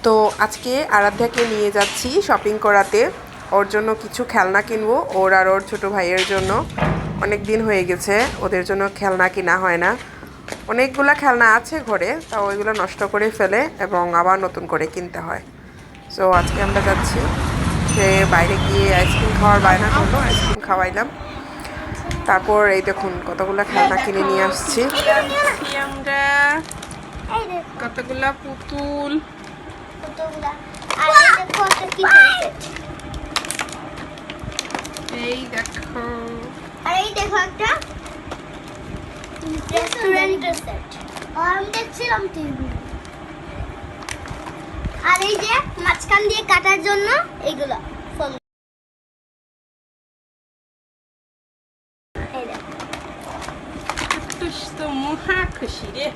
তো আজকে আরাধ্যাকে নিয়ে যাচ্ছি শপিং করাতে। ওর জন্য কিছু খেলনা কিনবো, ওর আর ওর ছোটো ভাইয়ের জন্য। অনেক দিন হয়ে গেছে ওদের জন্য খেলনা কিনা হয় না। অনেকগুলা খেলনা আছে ঘরে, তা ওইগুলো নষ্ট করে ফেলে এবং আবার নতুন করে কিনতে হয়। সো আজকে আমরা যাচ্ছি, সে বাইরে গিয়ে আইসক্রিম খাওয়ার বায়না করলো, আইসক্রিম খাওয়াইলাম। তারপর এই দেখুন কতগুলা খেলনা কিনে নিয়ে আসছি আমরা, কতগুলা পুতুল। এই দেখো, আর এই দেখো একটা রেস্টুরেন্টের সেট। আমি দেখছিলাম টিভি। আর এই যে মাঝখান দিয়ে কাটার জন্য এইগুলো ফল। এই দেখো, তো মহা খুশি রে।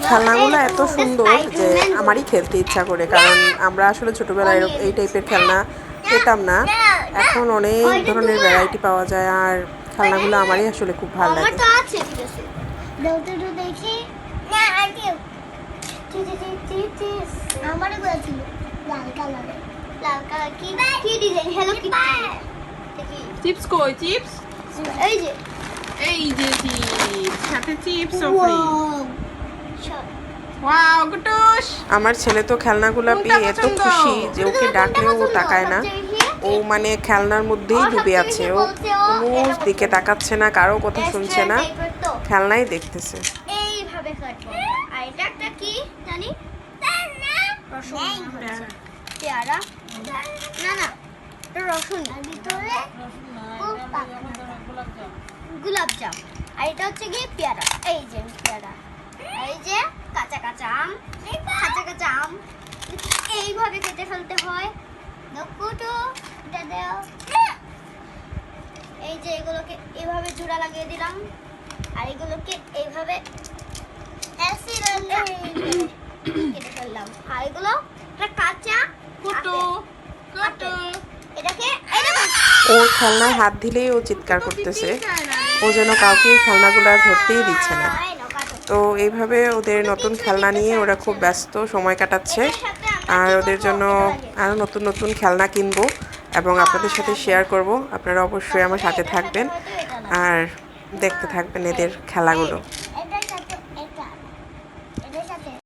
খেলনাগুলো এত সুন্দর যে আমারই খেলতে ইচ্ছা করে, কারণ আমরা আসলে ছোটবেলায় এই টাইপের খেলনা পেতাম না। এখন অনেক ধরনের ভ্যারাইটি পাওয়া যায়, আর খেলনাগুলো আমারই আসলে খুব ভালো লাগে। আমারটা আছে, ঠিক আছে দাও তো দেখি। না আন্টি আমার এগুলো ছিল লাল কালারের। লাল কালার কি কি ডিজাইন? Hello Kitty. দেখি চিপস কই? চিপস এই যে, এই যে চিপস, সাথে চিপস ফ্রি। ওয়াও গুটুস! আমার ছেলে তো খেলনাগুলো পেয়ে এত খুশি যে ওকে ডাকলেও ও তাকায় না। ও মানে খেলনার মধ্যেই ডুবে আছে, ও কোনো দিকে তাকাচ্ছে না, কারো কথা শুনছে না, খেলনাই দেখতেছে। এইভাবে কাটবো। আর এটা একটা কি জানি? পেয়ারা না না, এটা রসুন। আর ভিতরে গোলাপজাম। আর এটা হচ্ছে কি পেয়ারা। এই যে পেয়ারা, এই যে কাঁচা কাঁচা আম। কাঁচা কাঁচা আম এইভাবে কেটে ফেলতে হয়। নকুটো এটা দাও। এই যে এগুলোকে এইভাবে জোড়া লাগিয়ে দিলাম, আর এগুলোকে এইভাবে কেটে ফেললাম। আর এগুলো কাঁচা কুটু কুটু। এটাকে ও খেলনায় হাত দিলেই ও চিৎকার করতেছে, ও যেন কাউকে খেলনাগুলো ধরতেই দিচ্ছে না। তো এইভাবে ওদের নতুন খেলনা নিয়ে ওরা খুব ব্যস্ত সময় কাটাচ্ছে। আর ওদের জন্য আরও নতুন নতুন খেলনা কিনবো এবং আপনাদের সাথে শেয়ার করব। আপনারা অবশ্যই আমার সাথে থাকবেন আর দেখতে থাকবেন এদের খেলাগুলো।